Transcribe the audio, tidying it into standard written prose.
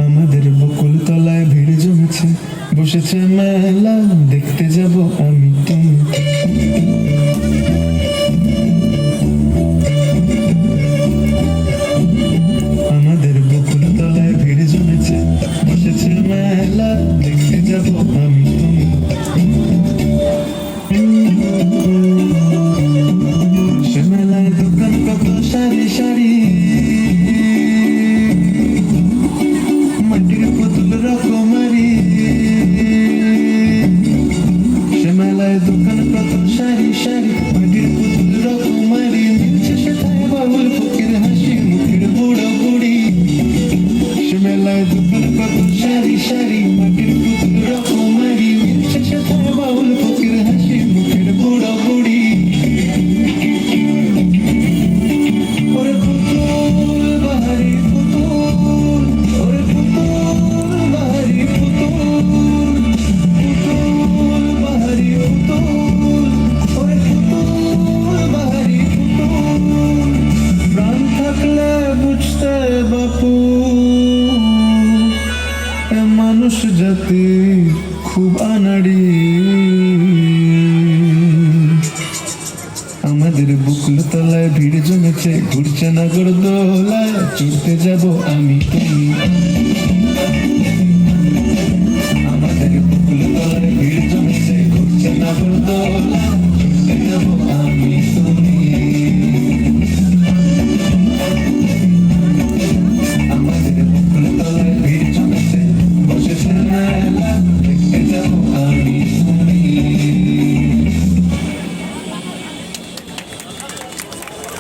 আমাদের বকুল তলায় ভিড় জমেছে, বসেছে মেলা, দেখতে যাব আমি তুমি। আমাদের বকুল তলায় ভিড় জমেছে, বসেছে মেলা, দেখতে যাব আমি তুমি। সে মেলায় দোকান কত সারি সারি, মাটির পুতুল রকমারি। সে মেলায় দোকান কত সারি সারি, মাটির পুতুল রকমারি। মিলছে সেটাই বাবুল ফকির হাসি মুখের বুড়ো বুড়ি। সে মেলায় দোকান কত সারি সারি, মাটির পুতুল রকমারি। মিলছে সেটাই বাবুল ফকির হাসি মুখের বুড়ো বুড়ি। ওরে পুতুল বাহারি পুতুল, ওরে পুতুল বাহারি পুতুল, পুতুল বাহারি পুতুল, ওরে পুতুল বাহারি পুতুল। প্রাণ থাকলে বুঝতে বাপু, এ মানুষ জাতি খুব আনাড়ি। আমাদের বুকুল তলায় ভিড় জমেছে, ঘুরছে নাগর দোলায়, চড়তে যাব আমি তুমি।